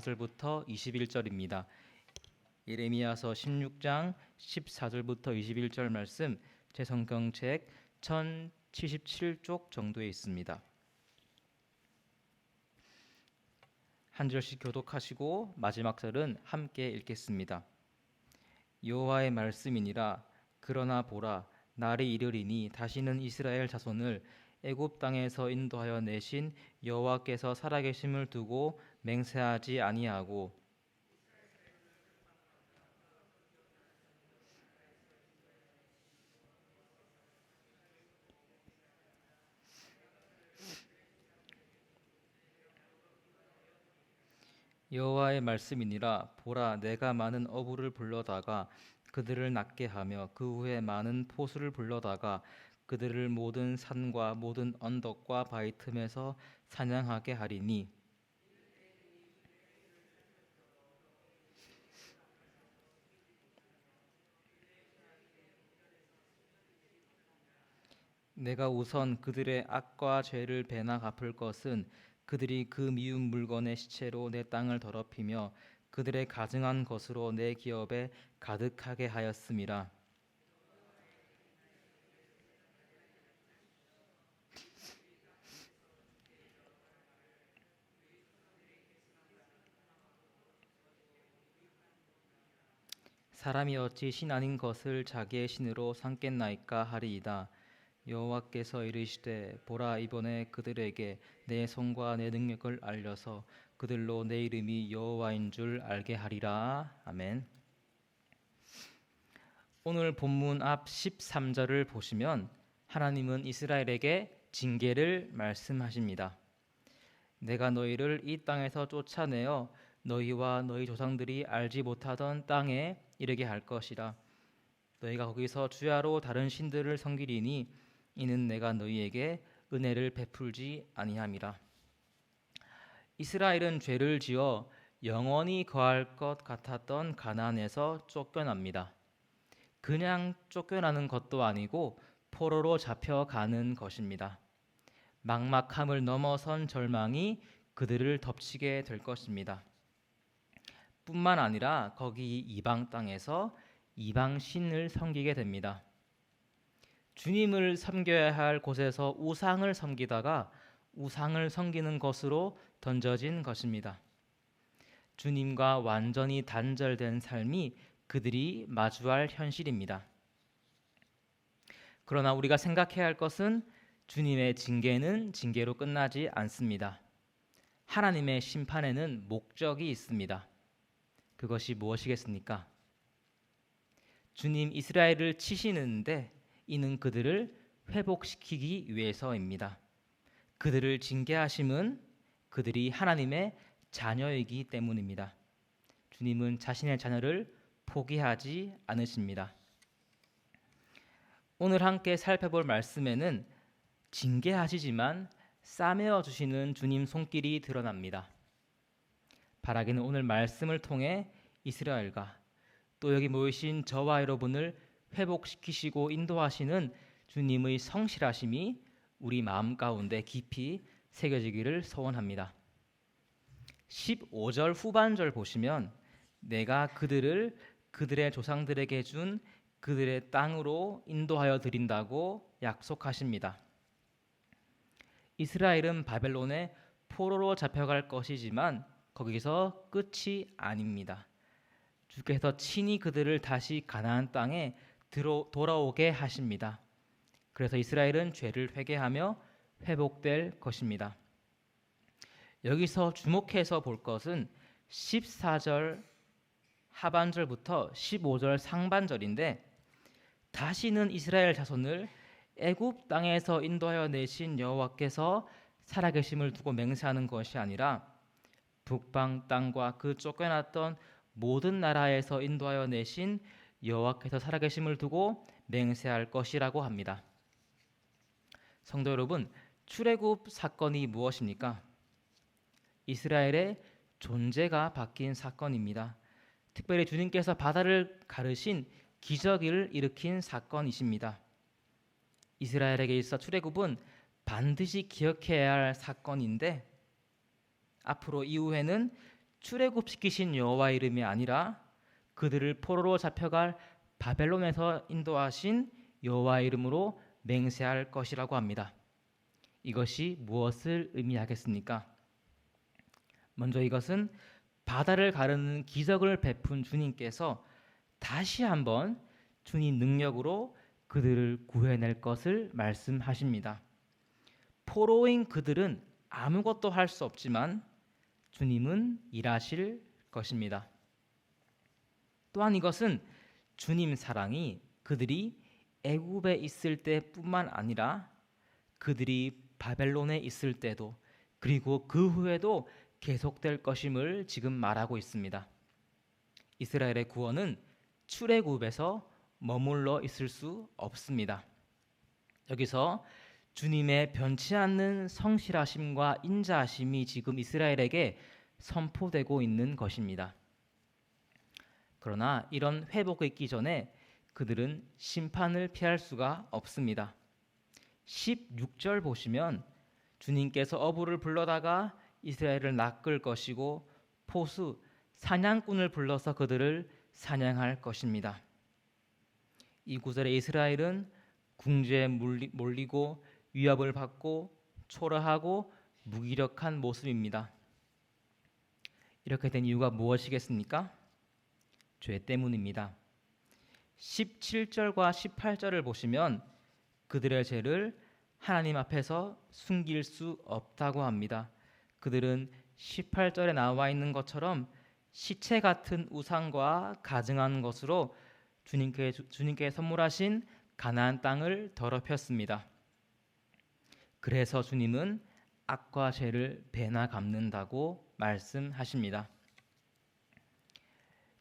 14절부터 21절입니다. 예레미야서 16장 14절부터 21절 말씀 제 성경책 1077쪽 정도에 있습니다. 한 절씩 교독하시고 마지막 절은 함께 읽겠습니다. 여호와의 말씀이니라. 그러나 보라, 날이 이르리니 다시는 이스라엘 자손을 애굽 땅에서 인도하여 내신 여호와께서 살아계심을 두고 맹세하지 아니하고 여호와의 말씀이니라. 보라, 내가 많은 어부를 불러다가 그들을 낫게 하며 그 후에 많은 포수를 불러다가 그들을 모든 산과 모든 언덕과 바위 틈에서 사냥하게 하리니 내가 우선 그들의 악과 죄를 배나 갚을 것은 그들이 그 미운 물건의 시체로 내 땅을 더럽히며 그들의 가증한 것으로 내 기업에 가득하게 하였음이라. 사람이 어찌 신 아닌 것을 자기의 신으로 삼겠나이까 하리이다. 여호와께서 이르시되 보라, 이번에 그들에게 내 손과 내 능력을 알려서 그들로 내 이름이 여호와인 줄 알게 하리라. 아멘. 오늘 본문 앞 13절을 보시면 하나님은 이스라엘에게 징계를 말씀하십니다. 내가 너희를 이 땅에서 쫓아내어 너희와 너희 조상들이 알지 못하던 땅에 이르게 할 것이라. 너희가 거기서 주야로 다른 신들을 섬기리니 이는 내가 너희에게 은혜를 베풀지 아니함이라. 이스라엘은 죄를 지어 영원히 거할 것 같았던 가나안에서 쫓겨납니다. 그냥 쫓겨나는 것도 아니고 포로로 잡혀가는 것입니다. 막막함을 넘어선 절망이 그들을 덮치게 될 것입니다. 뿐만 아니라 거기 이방 땅에서 이방 신을 섬기게 됩니다. 주님을 섬겨야 할 곳에서 우상을 섬기다가 우상을 섬기는 것으로 던져진 것입니다. 주님과 완전히 단절된 삶이 그들이 마주할 현실입니다. 그러나 우리가 생각해야 할 것은 주님의 징계는 징계로 끝나지 않습니다. 하나님의 심판에는 목적이 있습니다. 그것이 무엇이겠습니까? 주님 이스라엘을 치시는데 이는 그들을 회복시키기 위해서입니다. 그들을 징계하심은 그들이 하나님의 자녀이기 때문입니다. 주님은 자신의 자녀를 포기하지 않으십니다. 오늘 함께 살펴볼 말씀에는 징계하시지만 싸매어 주시는 주님 손길이 드러납니다. 바라기는 오늘 말씀을 통해 이스라엘과 또 여기 모이신 저와 여러분을 회복시키시고 인도하시는 주님의 성실하심이 우리 마음 가운데 깊이 새겨지기를 소원합니다. 15절 후반절 보시면 내가 그들을 그들의 조상들에게 준 그들의 땅으로 인도하여 드린다고 약속하십니다. 이스라엘은 바벨론의 포로로 잡혀갈 것이지만 거기서 끝이 아닙니다. 주께서 친히 그들을 다시 가나안 땅에 돌아오게 하십니다. 그래서 이스라엘은 죄를 회개하며 회복될 것입니다. 여기서 주목해서 볼 것은 14절 하반절부터 15절 상반절인데 다시는 이스라엘 자손을 애굽 땅에서 인도하여 내신 여호와께서 살아계심을 두고 맹세하는 것이 아니라 북방 땅과 그 쫓겨났던 모든 나라에서 인도하여 내신 여호와께서 살아계심을 두고 맹세할 것이라고 합니다. 성도 여러분, 출애굽 사건이 무엇입니까? 이스라엘의 존재가 바뀐 사건입니다. 특별히 주님께서 바다를 가르신 기적을 일으킨 사건이십니다. 이스라엘에게 있어 출애굽은 반드시 기억해야 할 사건인데 앞으로 이후에는 출애굽시키신 여호와 이름이 아니라 그들을 포로로 잡혀갈 바벨론에서 인도하신 여호와 이름으로 맹세할 것이라고 합니다. 이것이 무엇을 의미하겠습니까? 먼저 이것은 바다를 가르는 기적을 베푼 주님께서 다시 한번 주님 능력으로 그들을 구해낼 것을 말씀하십니다. 포로인 그들은 아무것도 할 수 없지만 주님은 일하실 것입니다. 또한 이것은 주님 사랑이 그들이 애굽에 있을 때뿐만 아니라 그들이 바벨론에 있을 때도 그리고 그 후에도 계속될 것임을 지금 말하고 있습니다. 이스라엘의 구원은 출애굽에서 머물러 있을 수 없습니다. 여기서 주님의 변치 않는 성실하심과 인자하심이 지금 이스라엘에게 선포되고 있는 것입니다. 그러나 이런 회복이 있기 전에 그들은 심판을 피할 수가 없습니다. 16절 보시면 주님께서 어부를 불러다가 이스라엘을 낚을 것이고 포수 사냥꾼을 불러서 그들을 사냥할 것입니다. 이 구절에 이스라엘은 궁지에 몰리고 위협을 받고 초라하고 무기력한 모습입니다. 이렇게 된 이유가 무엇이겠습니까? 죄 때문입니다. 17절과 18절을 보시면 그들의 죄를 하나님 앞에서 숨길 수 없다고 합니다. 그들은 18절에 나와 있는 것처럼 시체 같은 우상과 가증한 것으로 주님께 선물하신 가나안 땅을 더럽혔습니다. 그래서 주님은 악과 죄를 배나 갚는다고 말씀하십니다.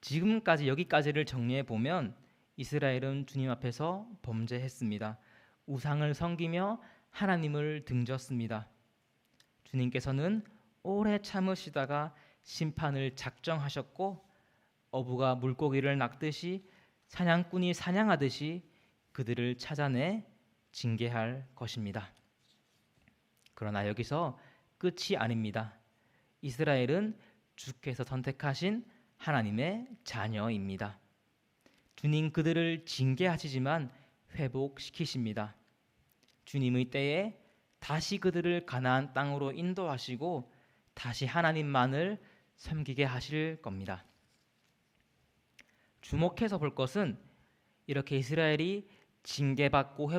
지금까지 여기까지를 정리해 보면 이스라엘은 주님 앞에서 범죄했습니다. 우상을 섬기며 하나님을 등졌습니다. 주님께서는 오래 참으시다가 심판을 작정하셨고 어부가 물고기를 낚듯이 사냥꾼이 사냥하듯이 그들을 찾아내 징계할 것입니다. 그러나 여기서 끝이 아닙니다. 이스라엘은 주께서 선택하신 하나님의 자녀입니다. 주님 그들을 징계하시지만 회복시키십니다. 주님의 때에 다시 그들을 가나안 땅으로 인도하시고 다시 하나님만을 섬기게 하실 겁니다. 주목해서 볼 것은 이렇게 이스라엘이 징계받고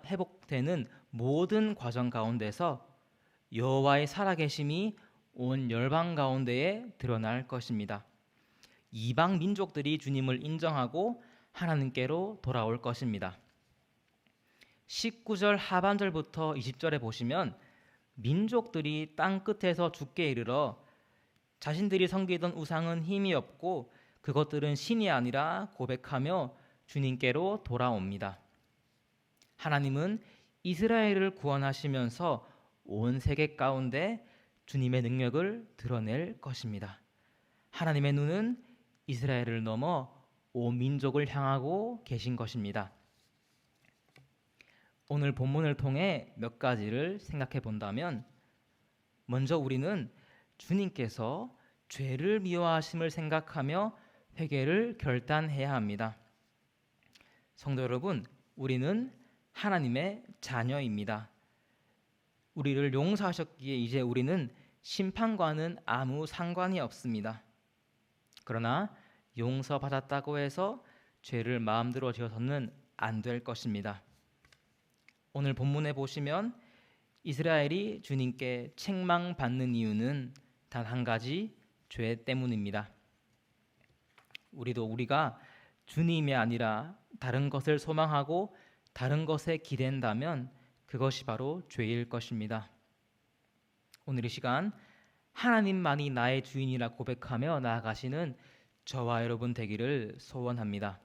회복되는 모든 과정 가운데서 여호와의 살아계심이 온 열방 가운데에 드러날 것입니다. 이방 민족들이 주님을 인정하고 하나님께로 돌아올 것입니다. 19절 하반절부터 20절에 보시면 민족들이 땅 끝에서 죽게 이르러 자신들이 섬기던 우상은 힘이 없고 그것들은 신이 아니라 고백하며 주님께로 돌아옵니다. 하나님은 이스라엘을 구원하시면서 온 세계 가운데 주님의 능력을 드러낼 것입니다. 하나님의 눈은 이스라엘을 넘어 온 민족을 향하고 계신 것입니다. 오늘 본문을 통해 몇 가지를 생각해 본다면 먼저 우리는 주님께서 죄를 미워하심을 생각하며 회개를 결단해야 합니다. 성도 여러분, 우리는 하나님의 자녀입니다. 우리를 용서하셨기에 이제 우리는 심판과는 아무 상관이 없습니다. 그러나 용서받았다고 해서 죄를 마음대로 지어서는 안 될 것입니다. 오늘 본문에 보시면 이스라엘이 주님께 책망받는 이유는 단 한 가지, 죄 때문입니다. 우리가 주님이 아니라 다른 것을 소망하고 다른 것에 기댄다면 그것이 바로 죄일 것입니다. 오늘 이 시간 하나님만이 나의 주인이라 고백하며 나아가시는 저와 여러분 되기를 소원합니다.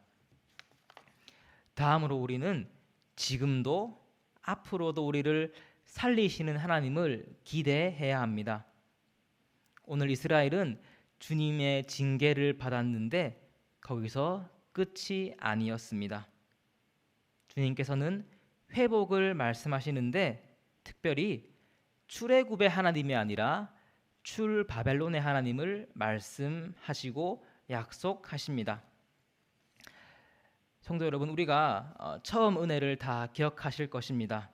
다음으로 우리는 지금도 앞으로도 우리를 살리시는 하나님을 기대해야 합니다. 오늘 이스라엘은 주님의 징계를 받았는데 거기서 끝이 아니었습니다. 주님께서는 회복을 말씀하시는데 특별히 출애굽의 하나님이 아니라 출 바벨론의 하나님을 말씀하시고 약속하십니다. 성도 여러분, 우리가 처음 은혜를 다 기억하실 것입니다.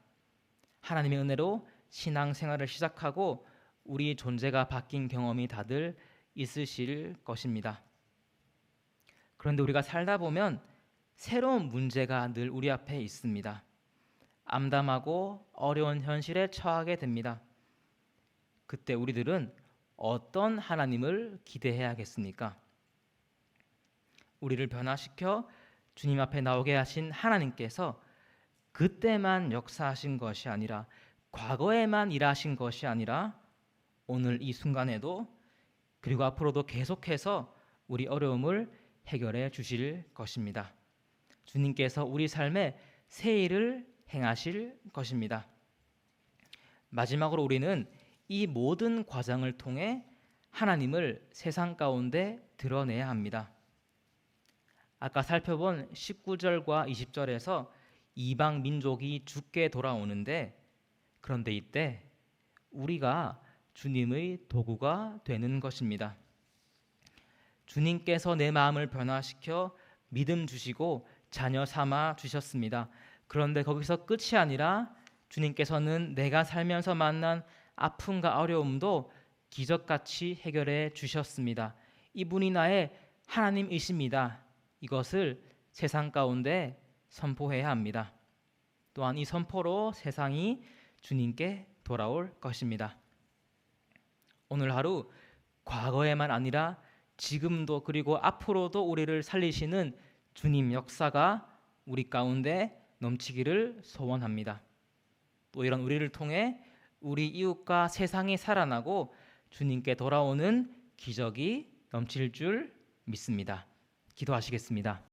하나님의 은혜로 신앙생활을 시작하고 우리 존재가 바뀐 경험이 다들 있으실 것입니다. 그런데 우리가 살다 보면 새로운 문제가 늘 우리 앞에 있습니다. 암담하고 어려운 현실에 처하게 됩니다. 그때 우리들은 어떤 하나님을 기대해야겠습니까? 우리를 변화시켜 주님 앞에 나오게 하신 하나님께서 그때만 역사하신 것이 아니라, 과거에만 일하신 것이 아니라 오늘 이 순간에도, 그리고 앞으로도 계속해서 우리 어려움을 해결해 주실 것입니다. 주님께서 우리 삶에 새 일을 행하실 것입니다. 마지막으로 우리는 이 모든 과정을 통해 하나님을 세상 가운데 드러내야 합니다. 아까 살펴본 19절과 20절에서 이방 민족이 죽게 돌아오는데, 그런데 이때 우리가 주님의 도구가 되는 것입니다. 주님께서 내 마음을 변화시켜 믿음 주시고 자녀 삼아 주셨습니다. 그런데 거기서 끝이 아니라 주님께서는 내가 살면서 만난 아픔과 어려움도 기적같이 해결해 주셨습니다. 이분이 나의 하나님이십니다. 이것을 세상 가운데 선포해야 합니다. 또한 이 선포로 세상이 주님께 돌아올 것입니다. 오늘 하루 과거에만 아니라 지금도, 그리고 앞으로도 우리를 살리시는 주님 역사가 우리 가운데 넘치기를 소원합니다. 또 이런 우리를 통해 우리 이웃과 세상이 살아나고 주님께 돌아오는 기적이 넘칠 줄 믿습니다. 기도하시겠습니다.